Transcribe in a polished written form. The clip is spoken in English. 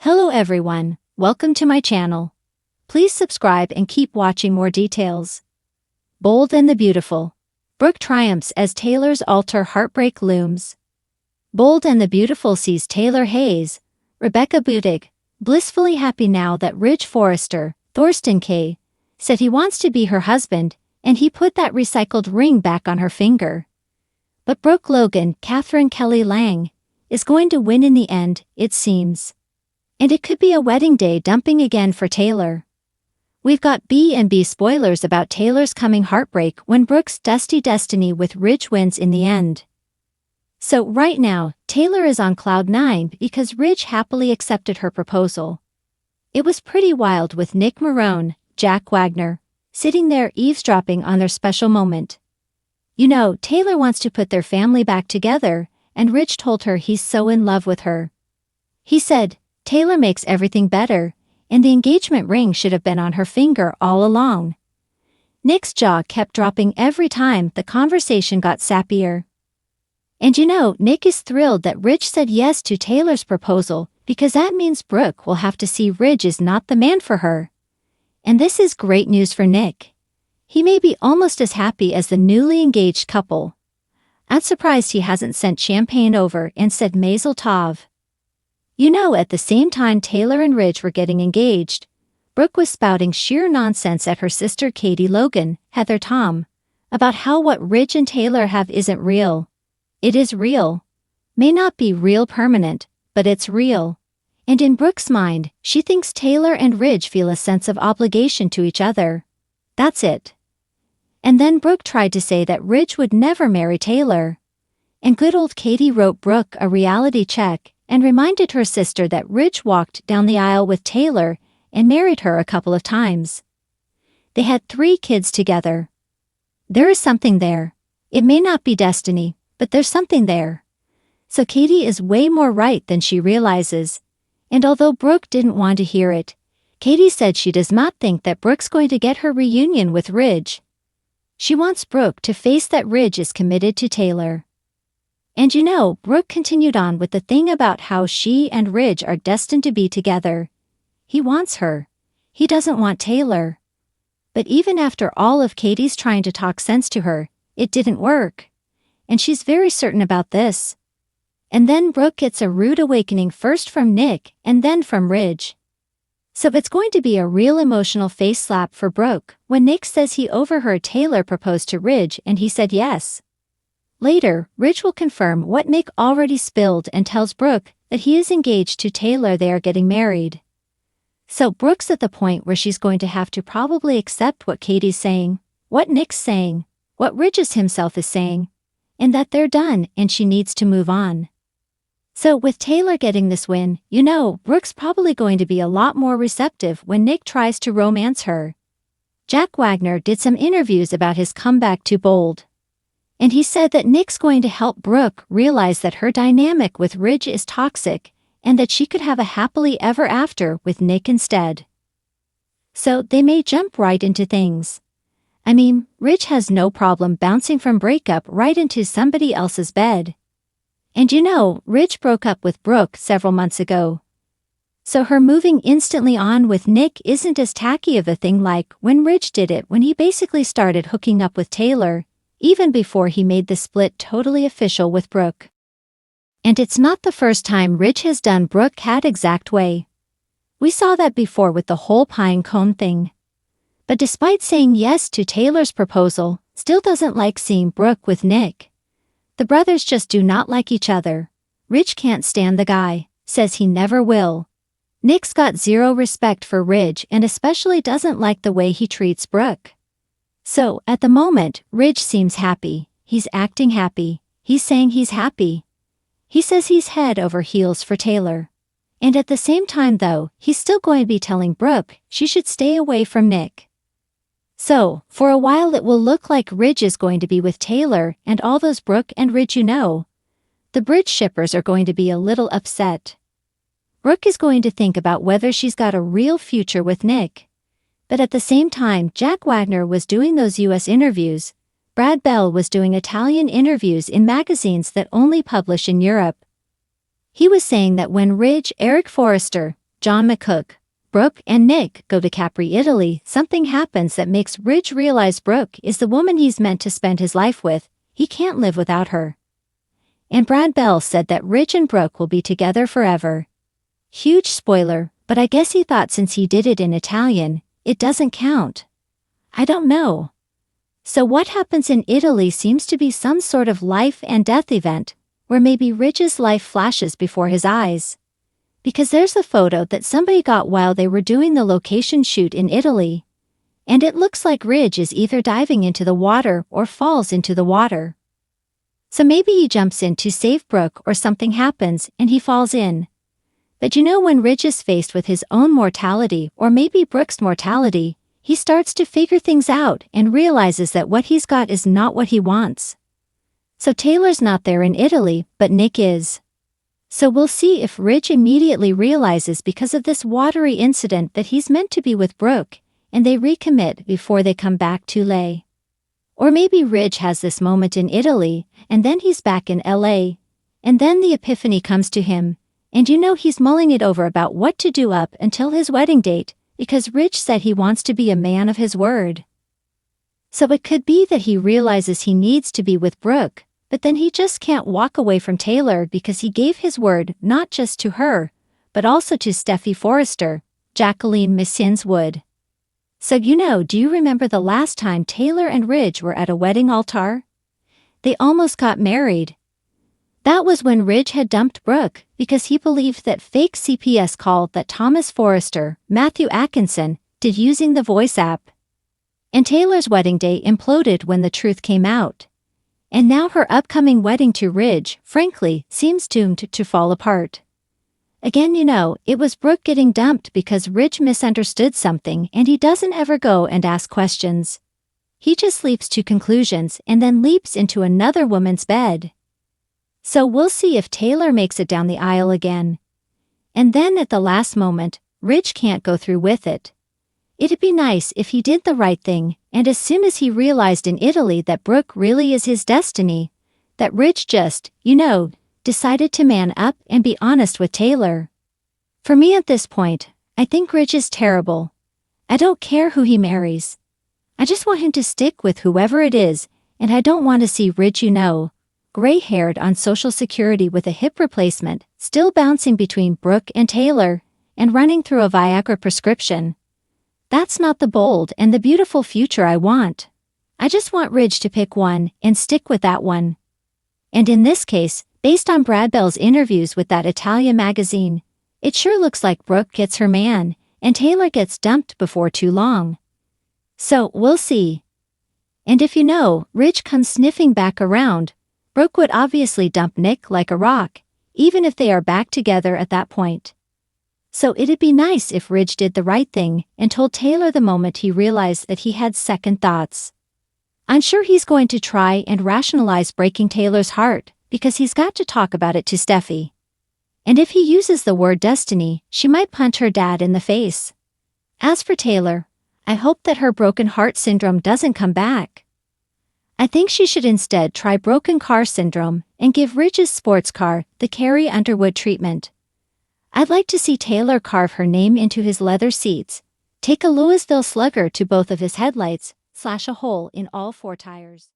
Hello everyone, welcome to my channel. Please subscribe and keep watching more details. Bold and the Beautiful. Brooke triumphs as Taylor's altar heartbreak looms. Bold and the Beautiful sees Taylor Hayes, Rebecca Budig, blissfully happy now that Ridge Forrester, Thorsten K., said he wants to be her husband, and he put that recycled ring back on her finger. But Brooke Logan, Catherine Kelly Lang, is going to win in the end, it seems. And it could be a wedding day dumping again for Taylor. We've got B&B spoilers about Taylor's coming heartbreak when Brooke's dusty destiny with Ridge wins in the end. So right now, Taylor is on cloud 9 because Ridge happily accepted her proposal. It was pretty wild with Nick Marone, Jack Wagner, sitting there eavesdropping on their special moment. You know, Taylor wants to put their family back together, and Ridge told her he's so in love with her. He said, Taylor makes everything better, and the engagement ring should have been on her finger all along. Nick's jaw kept dropping every time the conversation got sappier. And you know, Nick is thrilled that Ridge said yes to Taylor's proposal because that means Brooke will have to see Ridge is not the man for her. And this is great news for Nick. He may be almost as happy as the newly engaged couple. I'm surprised he hasn't sent champagne over and said Mazel Tov. You know, at the same time Taylor and Ridge were getting engaged, Brooke was spouting sheer nonsense at her sister Katie Logan, Heather Tom, about how what Ridge and Taylor have isn't real. It is real. May not be real permanent, but it's real. And in Brooke's mind, she thinks Taylor and Ridge feel a sense of obligation to each other. That's it. And then Brooke tried to say that Ridge would never marry Taylor. And good old Katie wrote Brooke a reality check and reminded her sister that Ridge walked down the aisle with Taylor and married her a couple of times. They had 3 kids together. There is something there. It may not be destiny, but there's something there. So Katie is way more right than she realizes. And although Brooke didn't want to hear it, Katie said she does not think that Brooke's going to get her reunion with Ridge. She wants Brooke to face that Ridge is committed to Taylor. And you know, Brooke continued on with the thing about how she and Ridge are destined to be together. He wants her. He doesn't want Taylor. But even after all of Katie's trying to talk sense to her, it didn't work. And she's very certain about this. And then Brooke gets a rude awakening first from Nick and then from Ridge. So it's going to be a real emotional face slap for Brooke when Nick says he overheard Taylor propose to Ridge and he said yes. Later, Ridge will confirm what Nick already spilled and tells Brooke that he is engaged to Taylor. They are getting married. So Brooke's at the point where she's going to have to probably accept what Katie's saying, what Nick's saying, what Ridge himself is saying, and that they're done and she needs to move on. So with Taylor getting this win, you know, Brooke's probably going to be a lot more receptive when Nick tries to romance her. Jack Wagner did some interviews about his comeback to Bold. And he said that Nick's going to help Brooke realize that her dynamic with Ridge is toxic and that she could have a happily ever after with Nick instead. So they may jump right into things. I mean, Ridge has no problem bouncing from breakup right into somebody else's bed. And you know, Ridge broke up with Brooke several months ago. So her moving instantly on with Nick isn't as tacky of a thing like when Ridge did it when he basically started hooking up with Taylor, even before he made the split totally official with Brooke. And it's not the first time Ridge has done Brooke that exact way. We saw that before with the whole pine cone thing. But despite saying yes to Taylor's proposal, still doesn't like seeing Brooke with Nick. The brothers just do not like each other. Ridge can't stand the guy, says he never will. Nick's got zero respect for Ridge and especially doesn't like the way he treats Brooke. So, at the moment, Ridge seems happy, he's acting happy, he's saying he's happy. He says he's head over heels for Taylor. And at the same time though, he's still going to be telling Brooke she should stay away from Nick. So, for a while it will look like Ridge is going to be with Taylor and all those Brooke and Ridge you know. The bridge shippers are going to be a little upset. Brooke is going to think about whether she's got a real future with Nick. But at the same time Jack Wagner was doing those US interviews, Brad Bell was doing Italian interviews in magazines that only publish in Europe. He was saying that when Ridge, Eric Forrester, John McCook, Brooke and Nick go to Capri, Italy, something happens that makes Ridge realize Brooke is the woman he's meant to spend his life with. He can't live without her. And Brad Bell said that Ridge and Brooke will be together forever. Huge spoiler, but I guess he thought since he did it in Italian, it doesn't count. I don't know. So what happens in Italy seems to be some sort of life and death event, where maybe Ridge's life flashes before his eyes. Because there's a photo that somebody got while they were doing the location shoot in Italy. And it looks like Ridge is either diving into the water or falls into the water. So maybe he jumps in to save Brooke or something happens and he falls in. But you know, when Ridge is faced with his own mortality or maybe Brooke's mortality, he starts to figure things out and realizes that what he's got is not what he wants. So Taylor's not there in Italy, but Nick is. So we'll see if Ridge immediately realizes because of this watery incident that he's meant to be with Brooke, and they recommit before they come back to LA. Or maybe Ridge has this moment in Italy, and then he's back in LA, and then the epiphany comes to him, and you know he's mulling it over about what to do up until his wedding date, because Ridge said he wants to be a man of his word. So it could be that he realizes he needs to be with Brooke, but then he just can't walk away from Taylor because he gave his word not just to her, but also to Steffi Forrester, Jacqueline Messins Wood. So you know, do you remember the last time Taylor and Ridge were at a wedding altar? They almost got married. That was when Ridge had dumped Brooke because he believed that fake CPS call that Thomas Forrester, Matthew Atkinson, did using the voice app. And Taylor's wedding day imploded when the truth came out. And now her upcoming wedding to Ridge, frankly, seems doomed to fall apart. Again, you know, it was Brooke getting dumped because Ridge misunderstood something and he doesn't ever go and ask questions. He just leaps to conclusions and then leaps into another woman's bed. So we'll see if Taylor makes it down the aisle again. And then at the last moment, Ridge can't go through with it. It'd be nice if he did the right thing, and as soon as he realized in Italy that Brooke really is his destiny, that Ridge just, you know, decided to man up and be honest with Taylor. For me at this point, I think Ridge is terrible. I don't care who he marries. I just want him to stick with whoever it is, and I don't want to see Ridge, you know, gray-haired on Social Security with a hip replacement, still bouncing between Brooke and Taylor, and running through a Viagra prescription. That's not the bold and the beautiful future I want. I just want Ridge to pick one and stick with that one. And in this case, based on Brad Bell's interviews with that Italian magazine, it sure looks like Brooke gets her man, and Taylor gets dumped before too long. So, we'll see. And if you know, Ridge comes sniffing back around, Brooke would obviously dump Nick like a rock, even if they are back together at that point. So it'd be nice if Ridge did the right thing and told Taylor the moment he realized that he had second thoughts. I'm sure he's going to try and rationalize breaking Taylor's heart, because he's got to talk about it to Steffi. And if he uses the word destiny, she might punch her dad in the face. As for Taylor, I hope that her broken heart syndrome doesn't come back. I think she should instead try broken car syndrome and give Ridge's sports car the Carrie Underwood treatment. I'd like to see Taylor carve her name into his leather seats, take a Louisville Slugger to both of his headlights, slash a hole in all 4 tires.